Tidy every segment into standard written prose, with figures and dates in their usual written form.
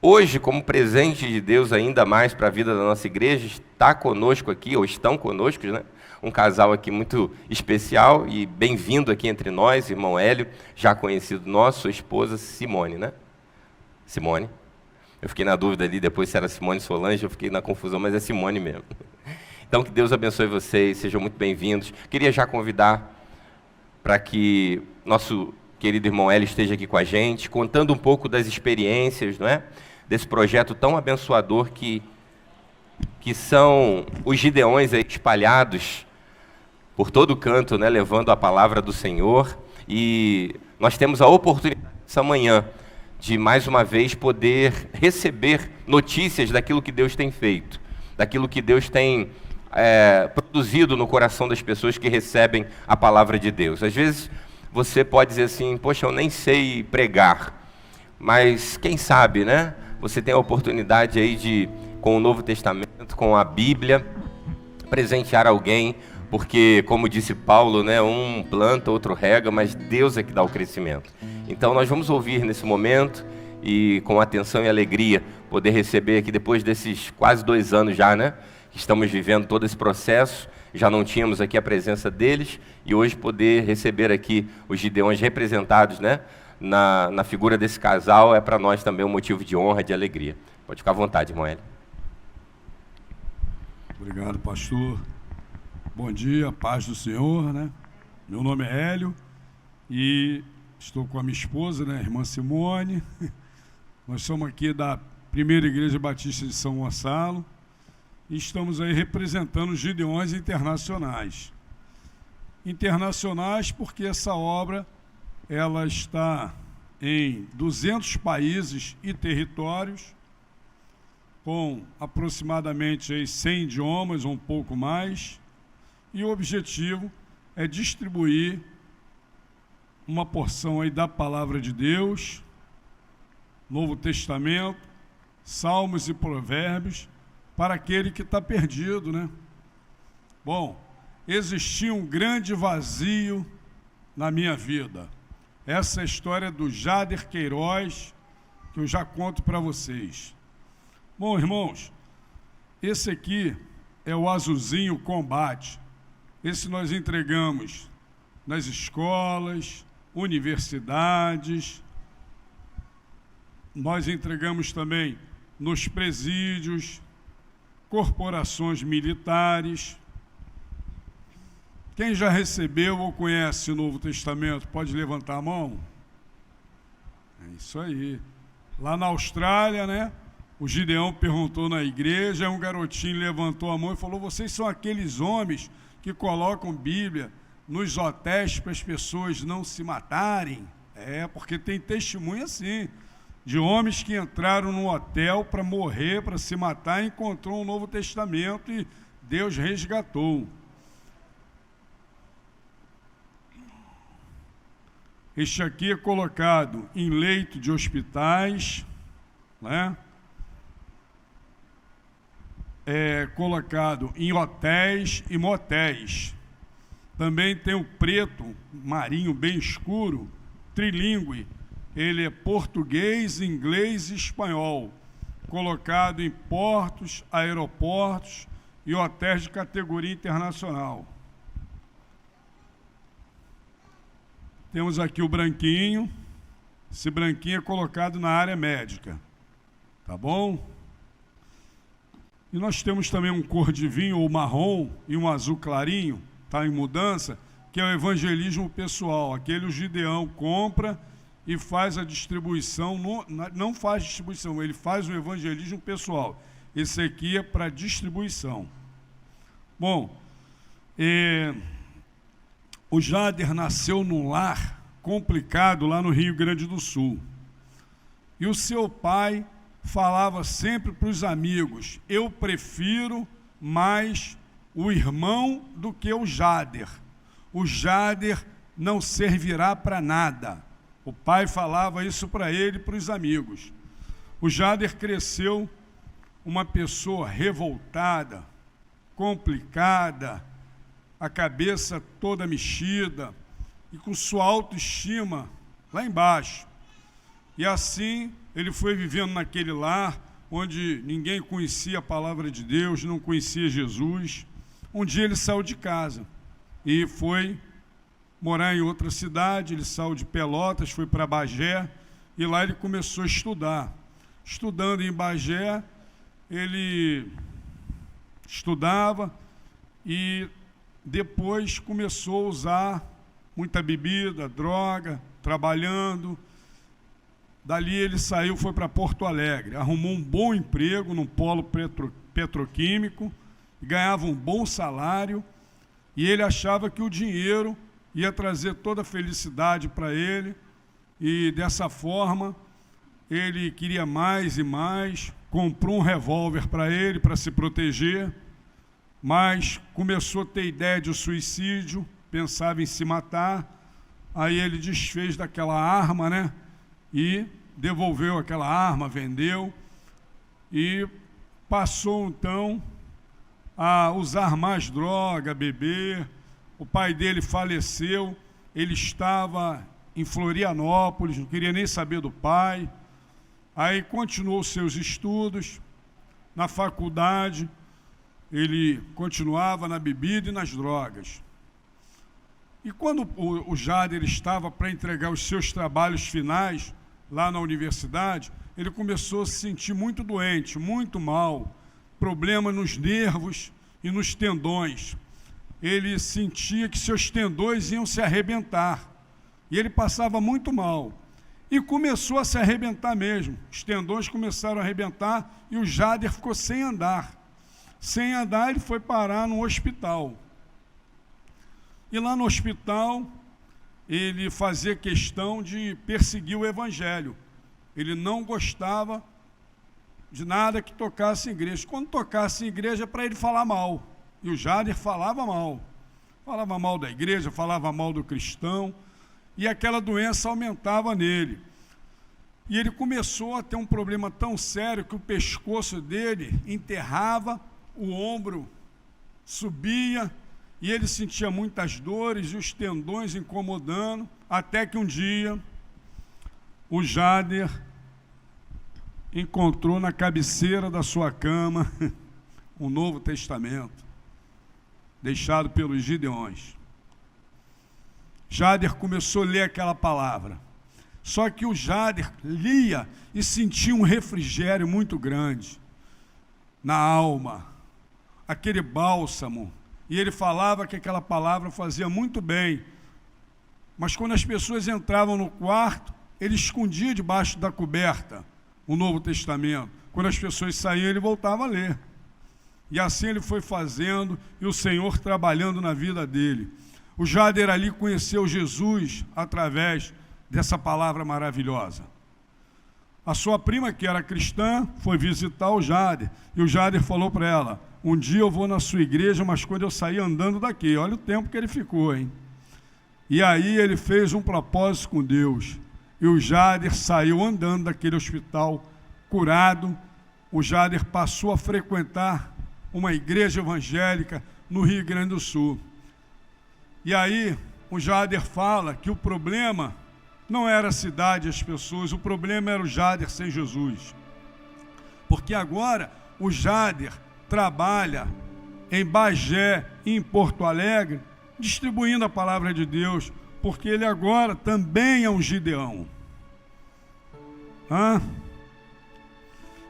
Hoje, como presente de Deus ainda mais para a vida da nossa igreja, está conosco aqui, ou estão conosco, né? Um casal aqui muito especial e bem-vindo aqui entre nós, irmão Hélio, já conhecido nosso, sua esposa Simone, né? Simone. Eu fiquei na dúvida ali depois se era Simone Solange, eu fiquei na confusão, mas é Simone mesmo. Então, que Deus abençoe vocês, sejam muito bem-vindos. Queria já convidar para que nosso querido irmão Hélio esteja aqui com a gente, contando um pouco das experiências, não é? Desse projeto tão abençoador que são os Gideões aí espalhados por todo canto, né? Levando a palavra do Senhor. E nós temos a oportunidade essa manhã de, mais uma vez, poder receber notícias daquilo que Deus tem feito, daquilo que Deus tem produzido no coração das pessoas que recebem a palavra de Deus. Às vezes você pode dizer assim, poxa, eu nem sei pregar, mas quem sabe, né? Você tem a oportunidade aí de, com o Novo Testamento, com a Bíblia, presentear alguém, porque, como disse Paulo, né, um planta, outro rega, mas Deus é que dá o crescimento. Então nós vamos ouvir nesse momento e com atenção e alegria poder receber aqui, depois desses quase 2 anos já, né? Estamos vivendo todo esse processo, já não tínhamos aqui a presença deles, e hoje poder receber aqui os Gideões representados, né, na figura desse casal, é para nós também um motivo de honra, de alegria. Pode ficar à vontade, irmão Hélio. Obrigado, pastor. Bom dia, paz do Senhor, né? Meu nome é Hélio e estou com a minha esposa, né, a irmã Simone. Nós somos aqui da Primeira Igreja Batista de São Gonçalo. E estamos aí representando os Gideões internacionais. Internacionais porque essa obra ela está em 200 países e territórios, com aproximadamente aí 100 idiomas ou um pouco mais, e o objetivo é distribuir uma porção aí da Palavra de Deus, Novo Testamento, Salmos e Provérbios, para aquele que está perdido, né? Bom, existia um grande vazio na minha vida. Essa é a história do Jader Queiroz, que eu já conto para vocês. Bom, irmãos, esse aqui é o Azulzinho Combate. Esse nós entregamos nas escolas, universidades, nós entregamos também nos presídios, corporações militares. Quem já recebeu ou conhece o Novo Testamento, pode levantar a mão? É isso aí. Lá na Austrália, né? O Gideão perguntou na igreja, um garotinho levantou a mão e falou: vocês são aqueles homens que colocam Bíblia nos hotéis para as pessoas não se matarem? É, porque tem testemunho assim, de homens que entraram num hotel para morrer, para se matar, e encontrou um Novo Testamento e Deus resgatou. Este aqui é colocado em leito de hospitais, né? É colocado em hotéis e motéis. Também tem o preto, marinho bem escuro, trilíngue. Ele é português, inglês e espanhol, colocado em portos, aeroportos e hotéis de categoria internacional. Temos aqui o branquinho. Esse branquinho é colocado na área médica, tá bom? E nós temos também um cor de vinho ou marrom e um azul clarinho, está em mudança, que é o evangelismo pessoal. Aquele o Gideão compra e faz a distribuição, não faz distribuição, ele faz o evangelismo pessoal. Esse aqui é para distribuição. Bom, o Jader nasceu num lar complicado lá no Rio Grande do Sul. E o seu pai falava sempre para os amigos: eu prefiro mais o irmão do que o Jader. O Jader não servirá para nada. O pai falava isso para ele e para os amigos. O Jader cresceu uma pessoa revoltada, complicada, a cabeça toda mexida e com sua autoestima lá embaixo. E assim ele foi vivendo naquele lar onde ninguém conhecia a palavra de Deus, não conhecia Jesus. Um dia ele saiu de casa e foi morar em outra cidade. Ele saiu de Pelotas, foi para Bagé, e lá ele começou a estudar. Estudando em Bagé, ele estudava e depois começou a usar muita bebida, droga, trabalhando. Dali ele saiu, foi para Porto Alegre, arrumou um bom emprego num polo petroquímico, ganhava um bom salário, e ele achava que o dinheiro ia trazer toda a felicidade para ele, e dessa forma ele queria mais e mais, comprou um revólver para ele, para se proteger, mas começou a ter ideia de suicídio, pensava em se matar. Aí ele desfez daquela arma, né? E devolveu aquela arma, vendeu, e passou então a usar mais droga, beber. O pai dele faleceu, ele estava em Florianópolis, não queria nem saber do pai. Aí continuou seus estudos. Na faculdade, ele continuava na bebida e nas drogas. E quando o Jader estava para entregar os seus trabalhos finais lá na universidade, ele começou a se sentir muito doente, muito mal, problema nos nervos e nos tendões. Ele sentia que seus tendões iam se arrebentar, e ele passava muito mal. E começou a se arrebentar mesmo, os tendões começaram a arrebentar, e o Jader ficou sem andar. Sem andar, ele foi parar no hospital. E lá no hospital, ele fazia questão de perseguir o evangelho. Ele não gostava de nada que tocasse em igreja. Quando tocasse em igreja, para ele falar mal. E o Jader falava mal. Falava mal da igreja, falava mal do cristão. E aquela doença aumentava nele. E ele começou a ter um problema tão sério que o pescoço dele enterrava, o ombro subia, e ele sentia muitas dores e os tendões incomodando, até que um dia o Jader encontrou na cabeceira da sua cama um Novo Testamento, deixado pelos Gideões. Jader começou a ler aquela palavra. Só que o Jader lia e sentia um refrigério muito grande na alma, aquele bálsamo. E ele falava que aquela palavra fazia muito bem. Mas quando as pessoas entravam no quarto, ele escondia debaixo da coberta o Novo Testamento. Quando as pessoas saíam, ele voltava a ler. E assim ele foi fazendo, e o Senhor trabalhando na vida dele. O Jader ali conheceu Jesus através dessa palavra maravilhosa. A sua prima, que era cristã, foi visitar o Jader, e o Jader falou para ela: um dia eu vou na sua igreja, mas quando eu sair andando daqui. Olha o tempo que ele ficou, hein? E aí ele fez um propósito com Deus, e o Jader saiu andando daquele hospital, curado. O Jader passou a frequentar uma igreja evangélica no Rio Grande do Sul. E aí o Jader fala que o problema não era a cidade e as pessoas, o problema era o Jader sem Jesus. Porque agora o Jader trabalha em Bagé e em Porto Alegre, distribuindo a palavra de Deus, porque ele agora também é um Gideão.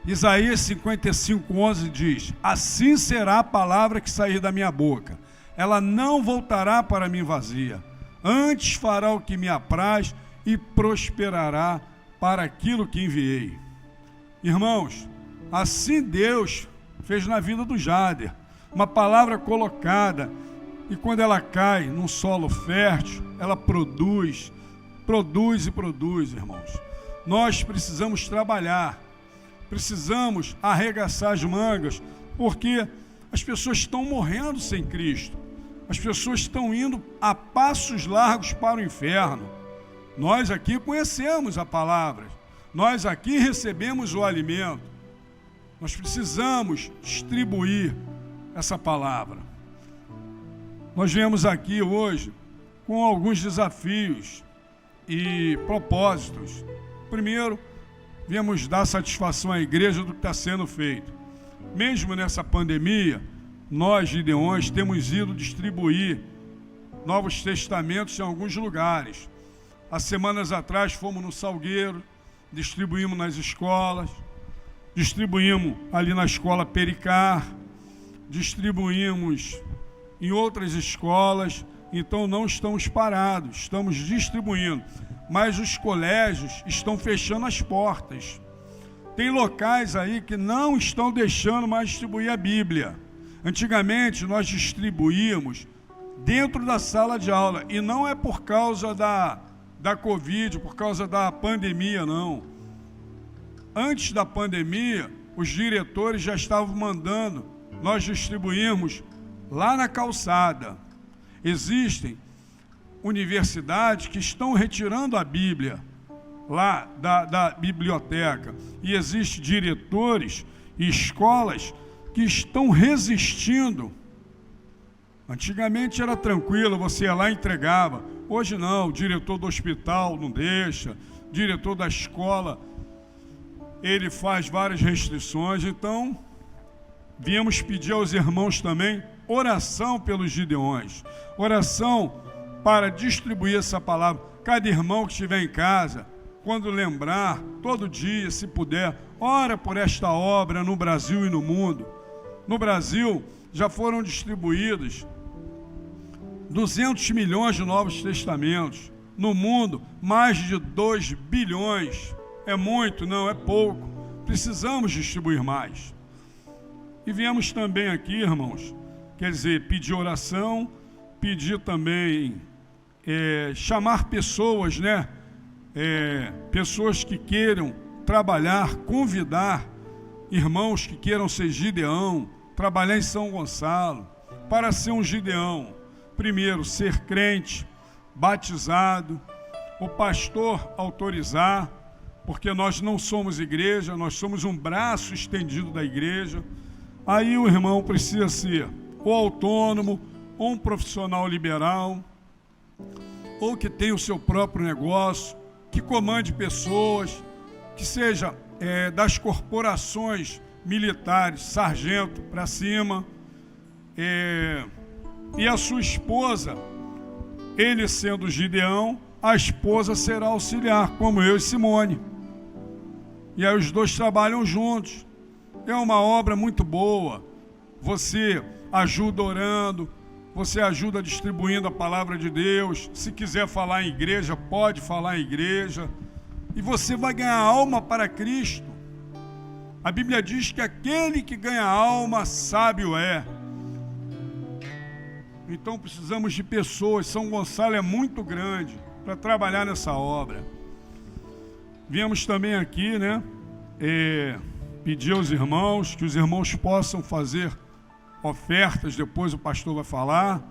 Isaías 55:11 diz: assim será a palavra que sair da minha boca, ela não voltará para mim vazia, antes fará o que me apraz e prosperará para aquilo que enviei. Irmãos, assim Deus fez na vida do Jader, uma palavra colocada, e quando ela cai num solo fértil, ela produz, irmãos. Nós precisamos trabalhar, precisamos arregaçar as mangas, porque as pessoas estão morrendo sem Cristo, as pessoas estão indo a passos largos para o inferno. Nós aqui conhecemos a palavra, nós aqui recebemos o alimento, nós precisamos distribuir essa palavra. Nós viemos aqui hoje com alguns desafios e propósitos. Primeiro, viemos dar satisfação à igreja do que está sendo feito. Mesmo nessa pandemia, nós, Gideões, temos ido distribuir Novos Testamentos em alguns lugares. Há semanas atrás fomos no Salgueiro, distribuímos nas escolas, distribuímos ali na escola Pericar, distribuímos em outras escolas. Então não estamos parados, estamos distribuindo. Mas os colégios estão fechando as portas. Tem locais aí que não estão deixando mais distribuir a Bíblia. Antigamente nós distribuíamos dentro da sala de aula, e não é por causa da Covid, por causa da pandemia, não. Antes da pandemia, os diretores já estavam mandando nós distribuirmos lá na calçada. Existem universidades que estão retirando a Bíblia lá da biblioteca, e existem diretores e escolas que estão resistindo. Antigamente era tranquilo, você ia lá e entregava. Hoje não, o diretor do hospital não deixa, o diretor da escola, ele faz várias restrições. Então, viemos pedir aos irmãos também oração pelos Gideões, oração para distribuir essa palavra. Cada irmão que estiver em casa, quando lembrar, todo dia, se puder, ora por esta obra no Brasil e no mundo. No Brasil, já foram distribuídos 200 milhões de Novos Testamentos. No mundo, mais de 2 bilhões. É muito? Não, é pouco. Precisamos distribuir mais. E viemos também aqui, irmãos, quer dizer, pedir oração, pedir também, chamar pessoas, né? Pessoas que queiram trabalhar, convidar irmãos que queiram ser Gideão, trabalhar em São Gonçalo. Para ser um Gideão, primeiro, ser crente, batizado, o pastor autorizar, porque nós não somos igreja, nós somos um braço estendido da igreja. Aí o irmão precisa ser ou autônomo, ou um profissional liberal, ou que tenha o seu próprio negócio, que comande pessoas, que seja das corporações militares, sargento para cima, e a sua esposa, ele sendo Gideão, a esposa será auxiliar, como eu e Simone. E aí os dois trabalham juntos. É uma obra muito boa. Você ajuda orando, você ajuda distribuindo a palavra de Deus. Se quiser falar em igreja, pode falar em igreja. E você vai ganhar alma para Cristo. A Bíblia diz que aquele que ganha alma, sábio é. Então precisamos de pessoas. São Gonçalo é muito grande para trabalhar nessa obra. Viemos também aqui, né, pedir aos irmãos, que os irmãos possam fazer ofertas, depois o pastor vai falar,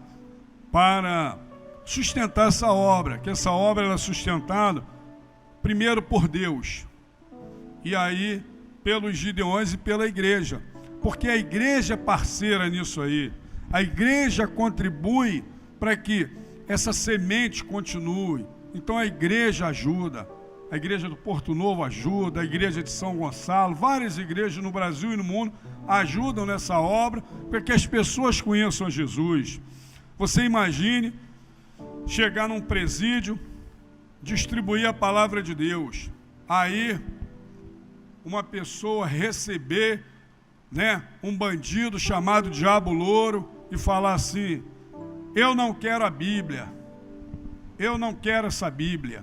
para sustentar essa obra, que essa obra ela é sustentada primeiro por Deus, e aí pelos Gideões e pela igreja, porque a igreja é parceira nisso aí, a igreja contribui para que essa semente continue. Então a igreja ajuda, a igreja do Porto Novo ajuda, a igreja de São Gonçalo, várias igrejas no Brasil e no mundo ajudam nessa obra para que as pessoas conheçam a Jesus. Você imagine chegar num presídio, distribuir a palavra de Deus, aí uma pessoa receber, né, um bandido chamado Diabo Louro e falar assim: eu não quero a Bíblia, eu não quero essa Bíblia.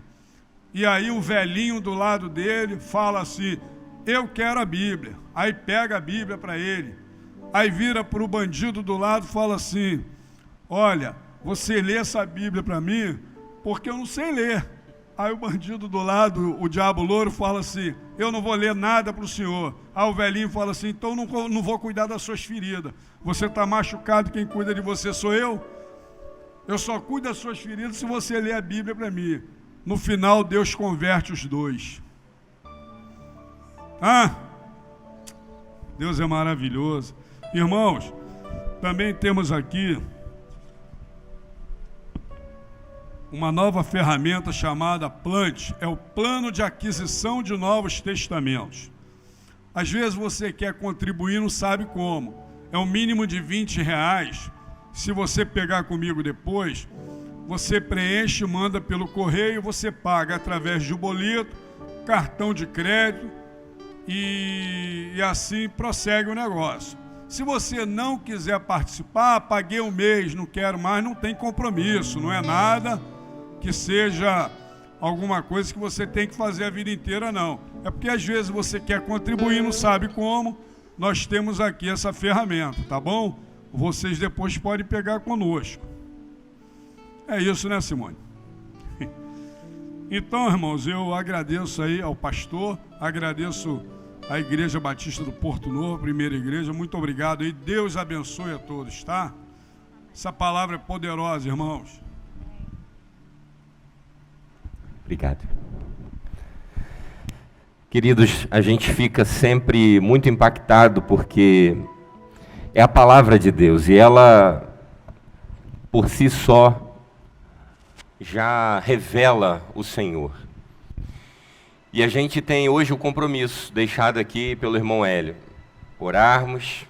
E aí o velhinho do lado dele fala assim: eu quero a Bíblia. Aí pega a Bíblia para ele. Aí vira para o bandido do lado e fala assim: olha, você lê essa Bíblia para mim porque eu não sei ler. Aí o bandido do lado, o Diabo Louro, fala assim: eu não vou ler nada para o senhor. Aí o velhinho fala assim: então não vou cuidar das suas feridas. Você está machucado, quem cuida de você sou eu. Eu só cuido das suas feridas se você ler a Bíblia para mim. No final, Deus converte os dois. Deus é maravilhoso. Irmãos, também temos aqui uma nova ferramenta chamada PLANT, é o Plano de Aquisição de Novos Testamentos. Às vezes você quer contribuir e não sabe como. É um mínimo de R$20. Se você pegar comigo depois, você preenche, manda pelo correio, você paga através de boleto, cartão de crédito e assim prossegue o negócio. Se você não quiser participar, paguei um mês, não quero mais, não tem compromisso, não é nada que seja alguma coisa que você tem que fazer a vida inteira, não. É porque às vezes você quer contribuir e não sabe como. Nós temos aqui essa ferramenta, tá bom? Vocês depois podem pegar conosco. É isso, né, Simone? Então, irmãos, eu agradeço aí ao pastor, agradeço à Igreja Batista do Porto Novo, primeira igreja, muito obrigado aí, Deus abençoe a todos, tá? Essa palavra é poderosa, irmãos. Obrigado. Queridos, a gente fica sempre muito impactado porque é a palavra de Deus e ela, por si só, já revela o Senhor. E a gente tem hoje o compromisso deixado aqui pelo irmão Hélio, orarmos,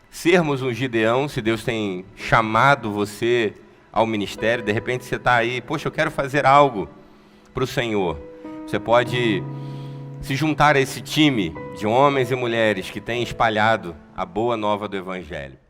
sermos um Gideão, se Deus tem chamado você ao ministério, de repente você está aí, poxa, eu quero fazer algo para o Senhor. Você pode se juntar a esse time de homens e mulheres que têm espalhado a boa nova do Evangelho.